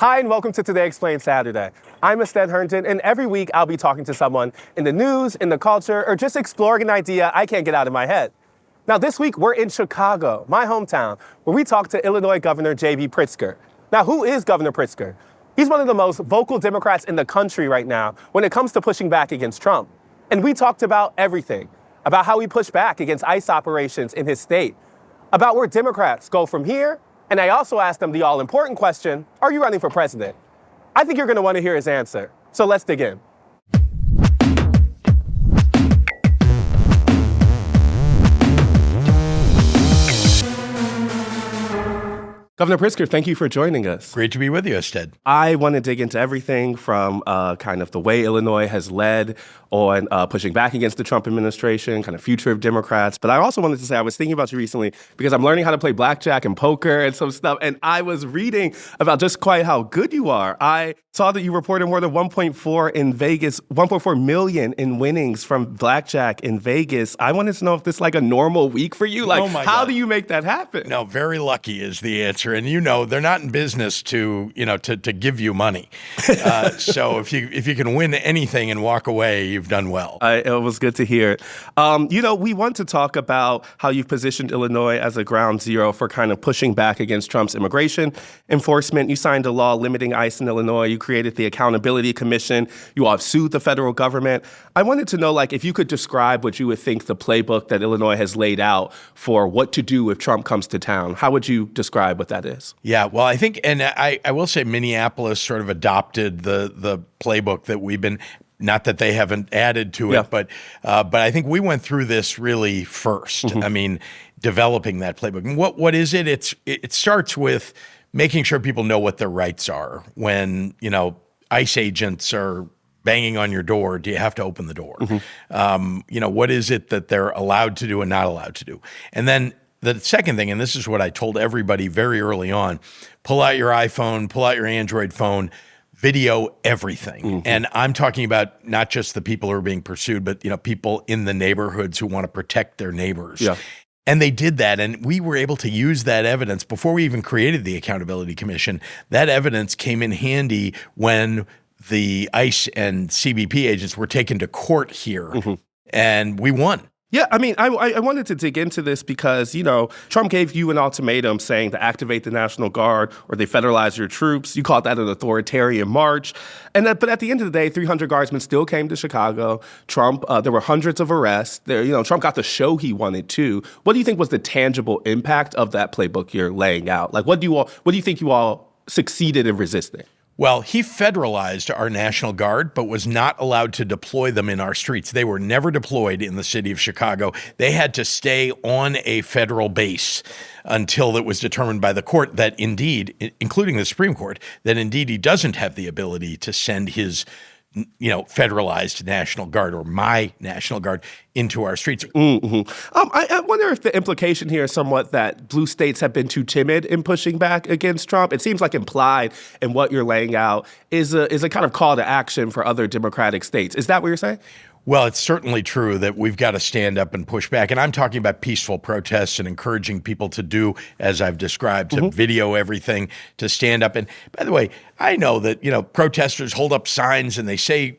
Hi, and welcome to Today Explained Saturday. I'm Ested Herndon, and every week I'll be talking to someone in the news, in the culture, or just exploring an idea I can't get out of my head. Now, this week we're in Chicago, my hometown, where we talk to Illinois Governor JB Pritzker. Now, who is Governor Pritzker? He's one of the most vocal Democrats in the country right now when it comes to pushing back against Trump. And we talked about everything, about how he pushed back against ICE operations in his state, about where Democrats go from here. And I also asked him the all-important question, are you running for president? I think you're going to want to hear his answer. So let's dig in. Governor Pritzker, thank you for joining us. Great to be with you, Ested. I want to dig into everything from kind of the way Illinois has led on pushing back against the Trump administration, kind of future of Democrats. But I also wanted to say I was thinking about you recently because I'm learning how to play blackjack and poker and some stuff. And I was reading about just quite how good you are. I saw that you reported more than 1.4 in Vegas, 1.4 million in winnings from blackjack in Vegas. I wanted to know if this is like a normal week for you. Like, how do you make that happen? No, very lucky is the answer. And you know, they're not in business to give you money. So if you can win anything and walk away, you've done well. It was good to hear. We want to talk about how you've positioned Illinois as a ground zero for kind of pushing back against Trump's immigration enforcement. You signed a law limiting ICE in Illinois. You created the Accountability Commission. You all have sued the federal government. I wanted to know, if you could describe what you would think the playbook that Illinois has laid out for what to do if Trump comes to town. How would you describe what that is? Yeah, well, I think, and I will say Minneapolis sort of adopted the playbook that we've been, not that they haven't added to it, but I think we went through this really first. Mm-hmm. I mean, developing that playbook. And what is it? It starts with making sure people know what their rights are. When, ICE agents are banging on your door, do you have to open the door? Mm-hmm. What is it that they're allowed to do and not allowed to do? And then the second thing, and this is what I told everybody very early on, pull out your iPhone, pull out your Android phone, video everything. Mm-hmm. And I'm talking about not just the people who are being pursued, but people in the neighborhoods who want to protect their neighbors. Yeah. And they did that, and we were able to use that evidence before we even created the Accountability Commission. That evidence came in handy when the ICE and CBP agents were taken to court here, mm-hmm. and we won. Yeah, I mean, I wanted to dig into this because, Trump gave you an ultimatum saying to activate the National Guard or they federalize your troops. You called that an authoritarian march. But at the end of the day, 300 guardsmen still came to Chicago. Trump, there were hundreds of arrests. Trump got the show he wanted to. What do you think was the tangible impact of that playbook you're laying out? What do you think you all succeeded in resisting? Well, he federalized our National Guard, but was not allowed to deploy them in our streets. They were never deployed in the city of Chicago. They had to stay on a federal base until it was determined by the court that indeed, including the Supreme Court, that indeed he doesn't have the ability to send his federalized National Guard or my National Guard into our streets. Mm-hmm. I wonder if the implication here is somewhat that blue states have been too timid in pushing back against Trump. It seems like implied in what you're laying out is a kind of call to action for other Democratic states. Is that what you're saying? Well, it's certainly true that we've got to stand up and push back. And I'm talking about peaceful protests and encouraging people to do, as I've described, to mm-hmm. video everything, to stand up. And by the way, I know that, protesters hold up signs and they say,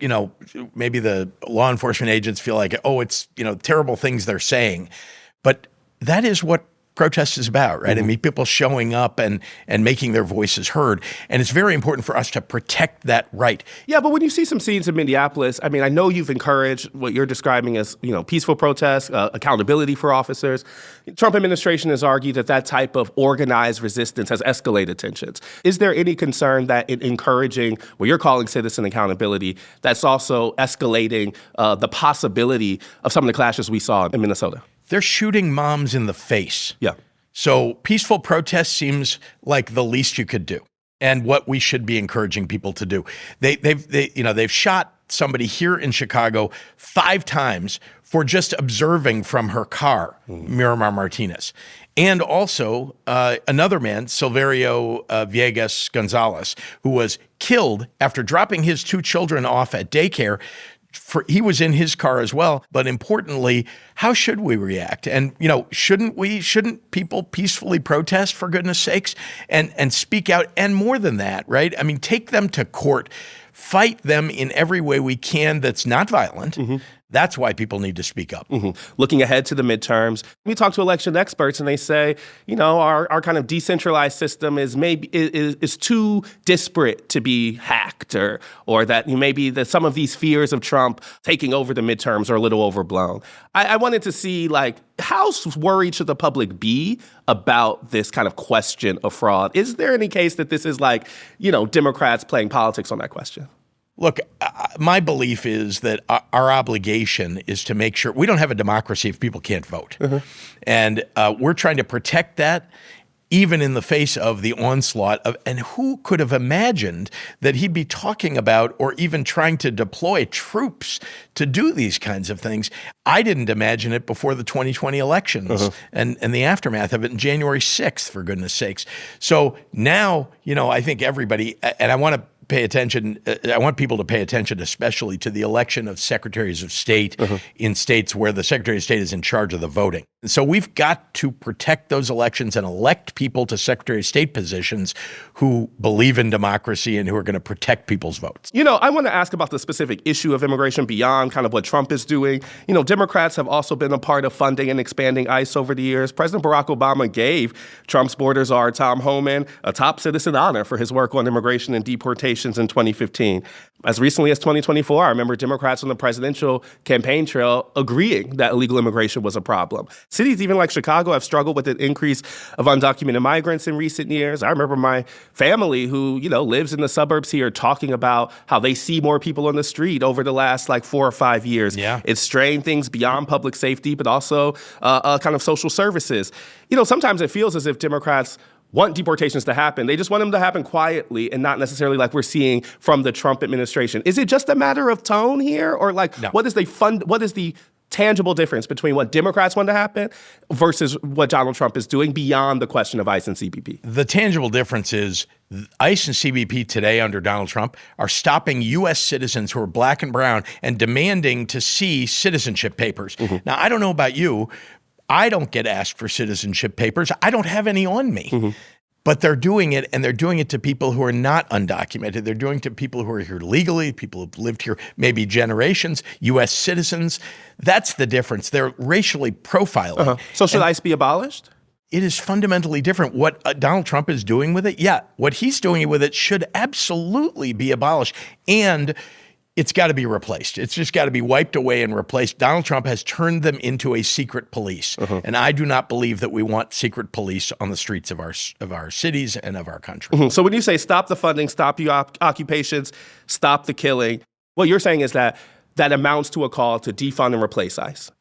maybe the law enforcement agents feel like, it's, terrible things they're saying. But that is what protest is about, right? Mm-hmm. I mean, people showing up and making their voices heard. And it's very important for us to protect that right. Yeah, but when you see some scenes in Minneapolis, I mean, I know you've encouraged what you're describing as, peaceful protests, accountability for officers. Trump administration has argued that type of organized resistance has escalated tensions. Is there any concern that in encouraging what you're calling citizen accountability, that's also escalating the possibility of some of the clashes we saw in Minnesota? They're shooting moms in the face. Yeah. So peaceful protest seems like the least you could do and what we should be encouraging people to do. They've shot somebody here in Chicago 5 times for just observing from her car, Miramar Martinez. And also another man, Silverio Villegas Gonzalez, who was killed after dropping his 2 children off at daycare he was in his car as well. But importantly, how should we react? And, shouldn't people peacefully protest, for goodness sakes, and speak out? And more than that, right? I mean, take them to court, fight them in every way we can that's not violent. That's why people need to speak up. Looking ahead to the midterms, we talk to election experts and they say, our kind of decentralized system is too disparate to be hacked, or that maybe some of these fears of Trump taking over the midterms are a little overblown. I wanted to see, how worried should the public be about this kind of question of fraud? Is there any case that this is Democrats playing politics on that question? Look, my belief is that our obligation is to make sure we don't have a democracy if people can't vote. And we're trying to protect that even in the face of the onslaught of, and who could have imagined that he'd be talking about or even trying to deploy troops to do these kinds of things? I didn't imagine it before the 2020 elections and the aftermath of it, in January 6th, for goodness sakes. So now, I think everybody, and I want to pay attention. I want people to pay attention, especially to the election of secretaries of state in states where the Secretary of State is in charge of the voting. And so we've got to protect those elections and elect people to Secretary of State positions who believe in democracy and who are going to protect people's votes. I want to ask about the specific issue of immigration beyond kind of what Trump is doing. Democrats have also been a part of funding and expanding ICE over the years. President Barack Obama gave Trump's border czar, Tom Homan, a top citizen honor for his work on immigration and deportations in 2015. As recently as 2024, I remember Democrats on the presidential campaign trail agreeing that illegal immigration was a problem. Cities even like Chicago have struggled with an increase of undocumented migrants in recent years. I remember my family who, lives in the suburbs here talking about how they see more people on the street over the last 4 or 5 years. Yeah. It's strained things beyond public safety, but also kind of social services. Sometimes it feels as if Democrats want deportations to happen. They just want them to happen quietly and not necessarily like we're seeing from the Trump administration. Is it just a matter of tone here? Or no. What is the tangible difference between what Democrats want to happen versus what Donald Trump is doing beyond the question of ICE and CBP? The tangible difference is ICE and CBP today under Donald Trump are stopping U.S. citizens who are black and brown and demanding to see citizenship papers. Now, I don't know about you. I don't get asked for citizenship papers. I don't have any on me. But they're doing it, and they're doing it to people who are not undocumented. They're doing it to people who are here legally, people who've lived here maybe generations, U.S. citizens. That's the difference. They're racially profiling. So should ICE be abolished? It is fundamentally different. What Donald Trump is doing with it, what he's doing with it should absolutely be abolished. And it's got to be replaced. It's just got to be wiped away and replaced. Donald Trump has turned them into a secret police. And I do not believe that we want secret police on the streets of our cities and of our country. So when you say stop the funding, stop the occupations, stop the killing, what you're saying is that amounts to a call to defund and replace ICE.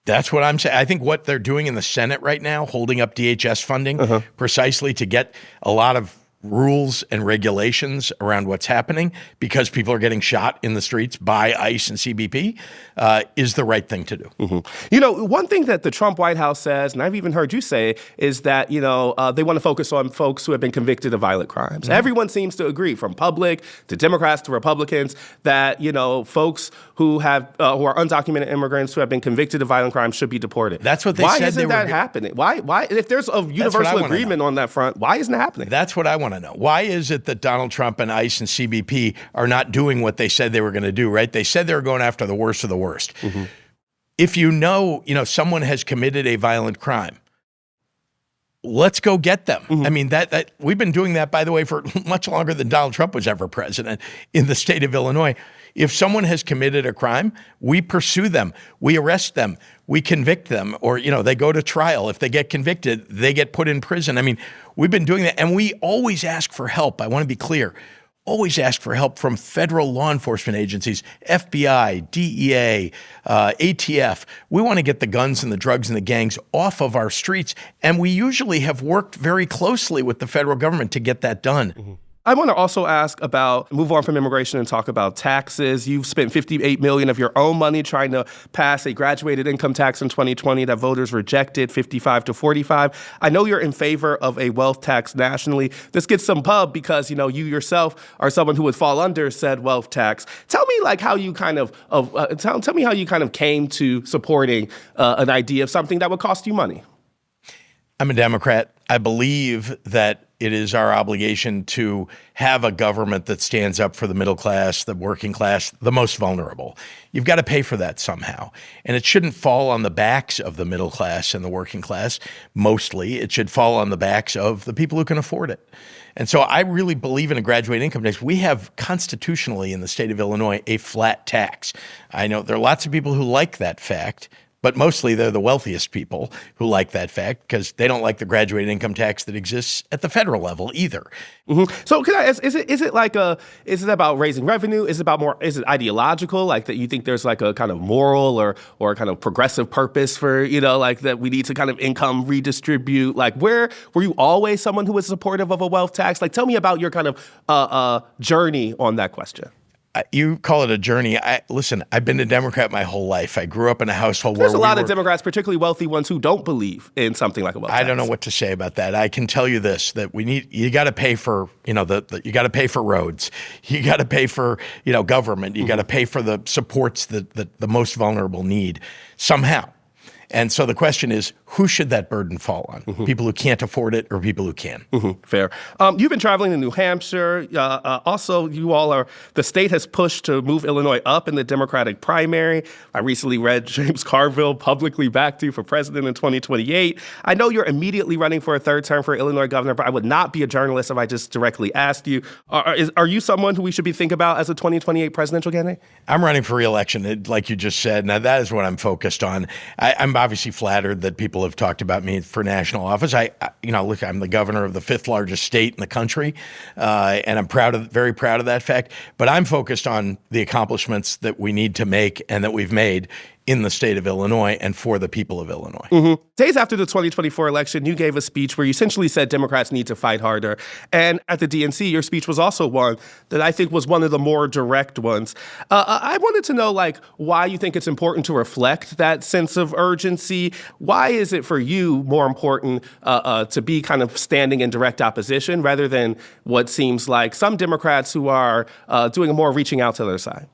That's what I'm saying. I think what they're doing in the Senate right now, holding up DHS funding precisely to get a lot of rules and regulations around what's happening because people are getting shot in the streets by ICE and CBP is the right thing to do. One thing that the Trump White House says, and I've even heard you say, is that, they want to focus on folks who have been convicted of violent crimes. Everyone seems to agree, from public to Democrats to Republicans, that, folks who are undocumented immigrants who have been convicted of violent crimes should be deported. That's what they why said. Isn't that happening? Why? If there's a universal agreement on that front, why isn't it happening? That's what I want to know. Why is it that Donald Trump and ICE and CBP are not doing what they said they were going to do, right? They said they were going after the worst of the worst. If someone has committed a violent crime, let's go get them. I mean, that we've been doing that, by the way, for much longer than Donald Trump was ever president in the state of Illinois. If someone has committed a crime, we pursue them, we arrest them, we convict them, or, they go to trial. If they get convicted, they get put in prison. I mean, we've been doing that, and we always ask for help. I want to be clear. Always ask for help from federal law enforcement agencies, FBI, DEA, ATF. We want to get the guns and the drugs and the gangs off of our streets, and we usually have worked very closely with the federal government to get that done. I want to also ask about, move on from immigration and talk about taxes. You've spent $58 million of your own money trying to pass a graduated income tax in 2020 that voters rejected, 55-45. I know you're in favor of a wealth tax nationally. This gets some pub because, you yourself are someone who would fall under said wealth tax. Tell me how you tell me how you kind of came to supporting an idea of something that would cost you money. I'm a Democrat. I believe that it is our obligation to have a government that stands up for the middle class, the working class, the most vulnerable. You've got to pay for that somehow. And it shouldn't fall on the backs of the middle class and the working class. Mostly, it should fall on the backs of the people who can afford it. And so I really believe in a graduated income tax. We have constitutionally in the state of Illinois a flat tax. I know there are lots of people who like that fact, but mostly they're the wealthiest people who like that fact because they don't like the graduated income tax that exists at the federal level either. Mm-hmm. So can I ask, is it about raising revenue? Is it ideological? Like that you think there's like a kind of moral or kind of progressive purpose for, that we need to kind of income redistribute? Like were you always someone who was supportive of a wealth tax? Like tell me about your kind of journey on that question. You call it a journey. Listen, I've been a Democrat my whole life. I grew up in a household There's where a lot of Democrats, particularly wealthy ones, who don't believe in something like a wealth tax. I don't know what to say about that. I can tell you this, that you got to pay for, you got to pay for roads. You got to pay for, government. You got to pay for the supports that the most vulnerable need somehow. And so the question is, who should that burden fall on? Mm-hmm. People who can't afford it or people who can? Mm-hmm. Fair. You've been traveling to New Hampshire. Also, the state has pushed to move Illinois up in the Democratic primary. I recently read James Carville publicly backed you for president in 2028. I know you're immediately running for a third term for Illinois governor, but I would not be a journalist if I just directly asked you. Are you someone who we should be thinking about as a 2028 presidential candidate? I'm running for re-election, like you just said. Now, that is what I'm focused on. I'm obviously flattered that people have talked about me for national office. Look, I'm the governor of the fifth largest state in the country, and I'm very proud of that fact. But I'm focused on the accomplishments that we need to make and that we've made in the state of Illinois and for the people of Illinois. Mm-hmm. Days after the 2024 election, you gave a speech where you essentially said Democrats need to fight harder. And at the DNC, your speech was also one that I think was one of the more direct ones. I wanted to know, why you think it's important to reflect that sense of urgency. Why is it for you more important to be kind of standing in direct opposition rather than what seems like some Democrats who are doing more reaching out to the other side?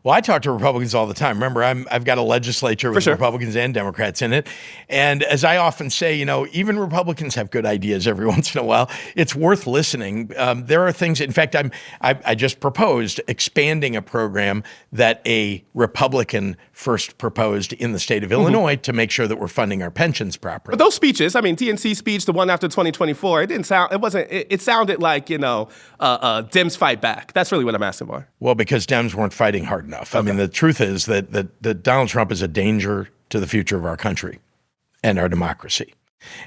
Well, I talk to Republicans all the time. Remember, I've got a legislature with Republicans and Democrats in it. And as I often say, even Republicans have good ideas every once in a while. It's worth listening. There are things, in fact, I just proposed expanding a program that a Republican first proposed in the state of Illinois to make sure that we're funding our pensions properly. But those speeches, DNC speech, the one after 2024, it sounded like, Dems fight back. That's really what I'm asking for. Well, because Dems weren't fighting hard enough. Okay. I mean, the truth is that Donald Trump is a danger to the future of our country and our democracy.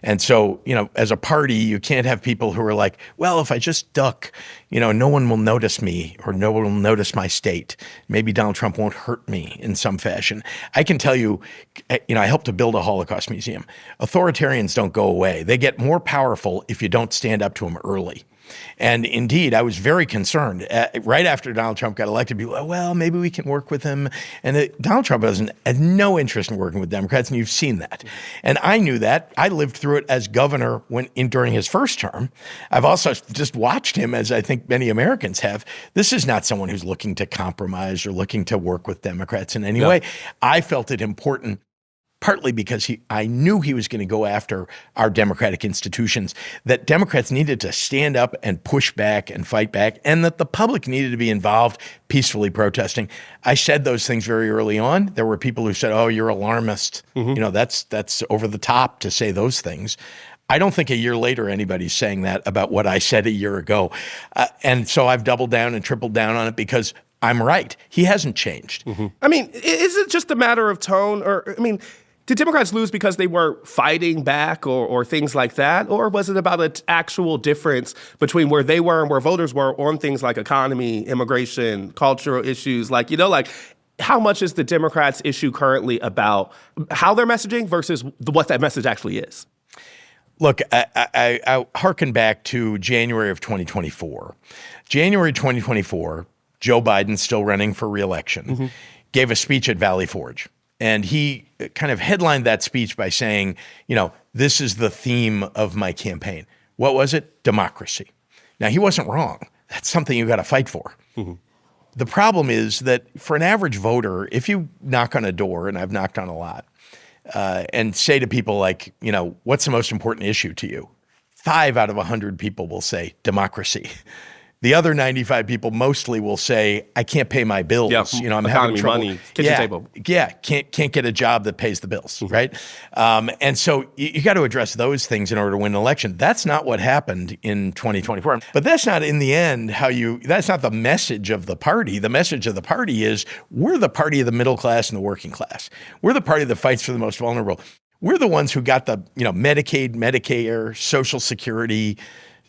And so, as a party, you can't have people who are like, well, if I just duck, no one will notice me or no one will notice my state. Maybe Donald Trump won't hurt me in some fashion. I can tell you, I helped to build a Holocaust museum. Authoritarians don't go away. They get more powerful if you don't stand up to them early. And indeed, I was very concerned. Right after Donald Trump got elected, people were, well, maybe we can work with him. And Donald Trump has no interest in working with Democrats, and you've seen that. And I knew that. I lived through it as governor during his first term. I've also just watched him, as I think many Americans have. This is not someone who's looking to compromise or looking to work with Democrats in any way. I felt it important, partly because I knew he was going to go after our democratic institutions, that Democrats needed to stand up and push back and fight back, and that the public needed to be involved peacefully protesting. I said those things very early on. There were people who said, oh, you're alarmist. Mm-hmm. That's over the top to say those things. I don't think a year later anybody's saying that about what I said a year ago. And so I've doubled down and tripled down on it because I'm right. He hasn't changed. Mm-hmm. Is it just a matter of tone? Did Democrats lose because they were fighting back or things like that? Or was it about an actual difference between where they were and where voters were on things like economy, immigration, cultural issues? How much is the Democrats' issue currently about how they're messaging versus what that message actually is? Look, I hearken back to January of 2024. January 2024, Joe Biden, still running for re-election, gave a speech at Valley Forge. And he kind of headlined that speech by saying, this is the theme of my campaign. What was it? Democracy. Now, he wasn't wrong. That's something you got to fight for. The problem is that for an average voter, if you knock on a door, and I've knocked on a lot, and say to people like, what's the most important issue to you? 5 out of 100 people will say democracy. The other 95 people mostly will say, I can't pay my bills. I'm having trouble. Money, kitchen table. Yeah, can't get a job that pays the bills, right? And so you got to address those things in order to win an election. That's not what happened in 2024. But that's not in the end that's not the message of the party. The message of the party is we're the party of the middle class and the working class. We're the party that fights for the most vulnerable. We're the ones who got the, Medicaid, Medicare, Social Security,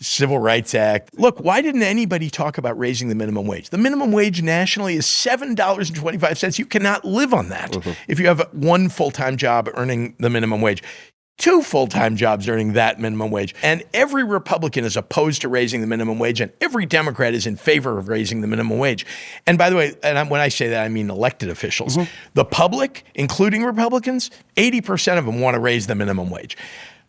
Civil Rights Act. Look, why didn't anybody talk about raising the minimum wage? The minimum wage nationally is $7.25. You cannot live on that if you have one full-time job earning the minimum wage. 2 full-time jobs earning that minimum wage. And every Republican is opposed to raising the minimum wage, and every Democrat is in favor of raising the minimum wage. And by the way, when I say that, I mean elected officials. The public, including Republicans, 80% of them want to raise the minimum wage.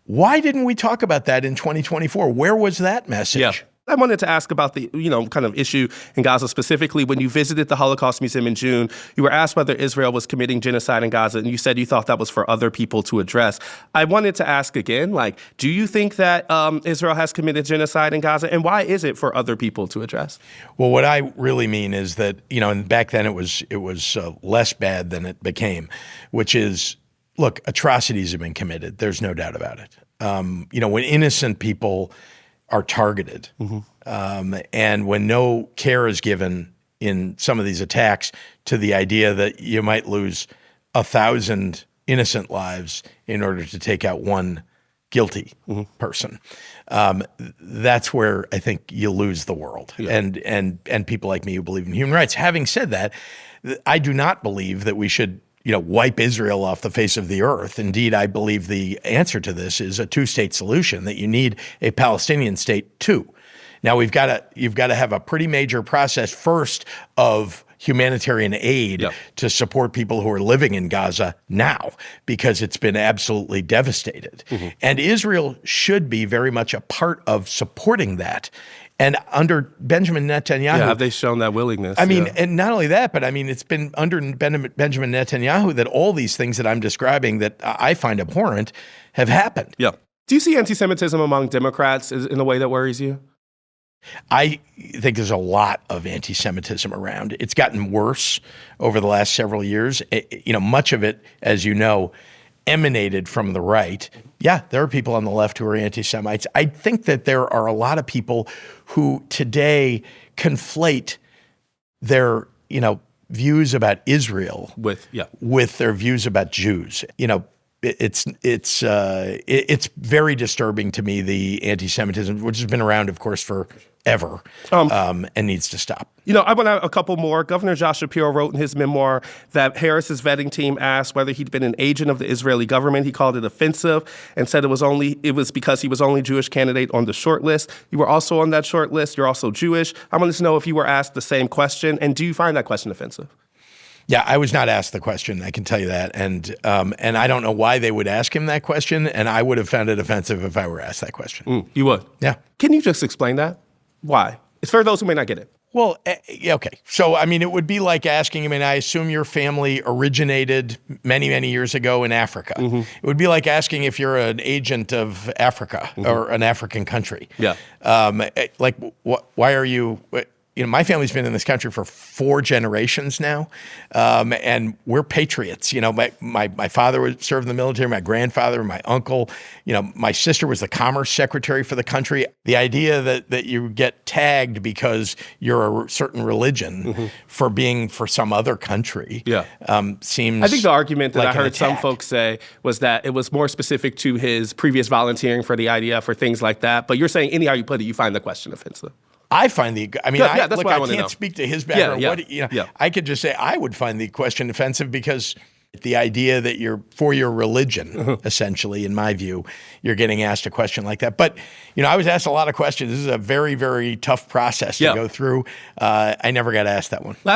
Why didn't we talk about that in 2024? Where was that message? Yeah. I wanted to ask about the, kind of issue in Gaza specifically. When you visited the Holocaust Museum in June, you were asked whether Israel was committing genocide in Gaza, and you said you thought that was for other people to address. I wanted to ask again, do you think that Israel has committed genocide in Gaza, and why is it for other people to address? Well, what I really mean is that, and back then it was less bad than it became, which is, look, atrocities have been committed. There's no doubt about it. When innocent people are targeted, and when no care is given in some of these attacks to the idea that you might lose 1,000 innocent lives in order to take out one guilty person, that's where I think you lose the world. Yeah. And people like me who believe in human rights. Having said that, I do not believe that we should wipe Israel off the face of the earth. Indeed, I believe the answer to this is a 2-state solution, that you need a Palestinian state too. Now, you've got to have a pretty major process first of humanitarian aid to support people who are living in Gaza now, because it's been absolutely devastated. And Israel should be very much a part of supporting that. And under Benjamin Netanyahu— have they shown that willingness? I mean, and not only that, but I mean, it's been under Benjamin Netanyahu that all these things that I'm describing that I find abhorrent have happened. Yeah. Do you see anti-Semitism among Democrats in a way that worries you? I think there's a lot of anti-Semitism around. It's gotten worse over the last several years. Much of it, as you know, emanated from the right. Yeah, there are people on the left who are anti-Semites. I think that there are a lot of people who today conflate their, views about Israel with their views about Jews. It's very disturbing to me, the anti-Semitism, which has been around, of course, forever, and needs to stop. I want to add a couple more. Governor Josh Shapiro wrote in his memoir that Harris's vetting team asked whether he'd been an agent of the Israeli government. He called it offensive and said it was because he was only Jewish candidate on the short list. You were also on that short list. You're also Jewish. I wanted to know if you were asked the same question, and do you find that question offensive? Yeah, I was not asked the question, I can tell you that. And I don't know why they would ask him that question, and I would have found it offensive if I were asked that question. You would? Yeah. Can you just explain that? Why? It's for those who may not get it. Well, okay. So, I mean, it would be like asking, I assume your family originated many, many years ago in Africa. It would be like asking if you're an agent of Africa or an African country. Yeah. Why are you... my family's been in this country for 4 generations now, and we're patriots. My father served in the military, my grandfather, my uncle. My sister was the commerce secretary for the country. The idea that you get tagged because you're a certain religion for being for some other country seems... I think the argument that like I heard attack. some folks say was that it was more specific to his previous volunteering for the IDF or things like that. But you're saying anyhow you put it, you find the question offensive. I find I that's what I can't speak to his background. I could just say I would find the question offensive because The idea that for your religion, essentially, in my view, you're getting asked a question like that. But, I was asked a lot of questions. This is a very, very tough process to go through. I never got asked that one. I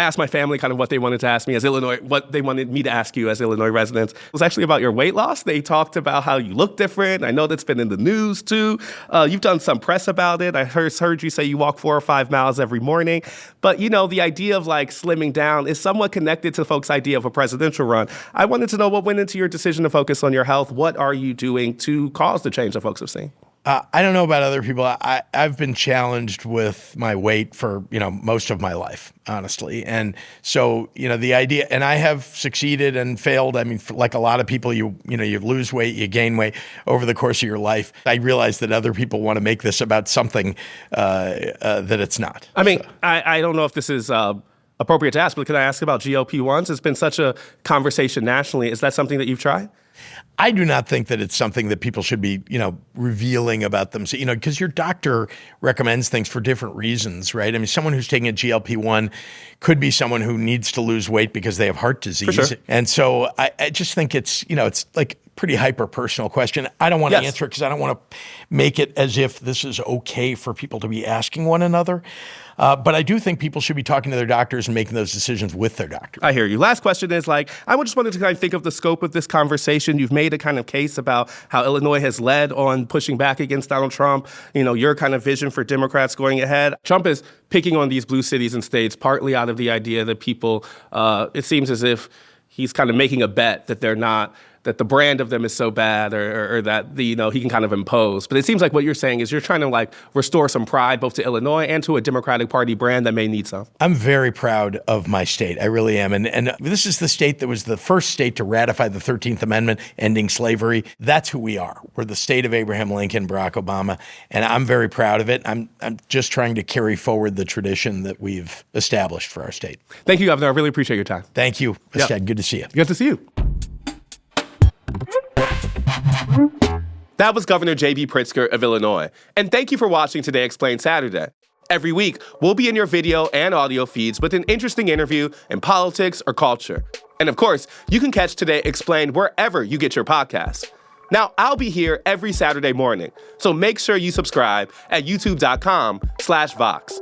asked my family kind of what they wanted to ask me as Illinois, what they wanted me to ask you as Illinois residents. It was actually about your weight loss. They talked about how you look different. I know that's been in the news too. You've done some press about it. I heard you say you walk 4 or 5 miles every morning. But, the idea of like slimming down is somewhat connected to folks' idea of a presidential run. I wanted to know what went into your decision to focus on your health. What are you doing to cause the change that folks have seen? I don't know about other people. I've been challenged with my weight for, most of my life, honestly. And so, the idea, and I have succeeded and failed. I mean, like a lot of people, you lose weight, you gain weight over the course of your life. I realize that other people want to make this about something that it's not. I mean, I don't know if this is appropriate to ask, but can I ask about GLP-1s? It's been such a conversation nationally. Is that something that you've tried? I do not think that it's something that people should be, revealing about them. So, because your doctor recommends things for different reasons, right? I mean, someone who's taking a GLP-1 could be someone who needs to lose weight because they have heart disease. For sure. And so I just think it's, it's like pretty hyper-personal question. I don't want to answer it because I don't want to make it as if this is okay for people to be asking one another. But I do think people should be talking to their doctors and making those decisions with their doctors. I hear you. Last question is I just wanted to kind of think of the scope of this conversation. You've made a kind of case about how Illinois has led on pushing back against Donald Trump. Your kind of vision for Democrats going ahead. Trump is picking on these blue cities and states partly out of the idea that people, it seems as if he's kind of making a bet that they're not, that the brand of them is so bad or that he can kind of impose. But it seems like what you're saying is you're trying to restore some pride both to Illinois and to a Democratic Party brand that may need some. I'm very proud of my state. I really am. And this is the state that was the first state to ratify the 13th Amendment, ending slavery. That's who we are. We're the state of Abraham Lincoln, Barack Obama, and I'm very proud of it. I'm just trying to carry forward the tradition that we've established for our state. Thank you, Governor. I really appreciate your time. Thank you, Ustad. Good to see you. Good to see you. That was Governor JB Pritzker of Illinois. And thank you for watching Today Explained Saturday. Every week, we'll be in your video and audio feeds with an interesting interview in politics or culture. And of course, you can catch Today Explained wherever you get your podcasts. Now, I'll be here every Saturday morning, so make sure you subscribe at youtube.com/Vox.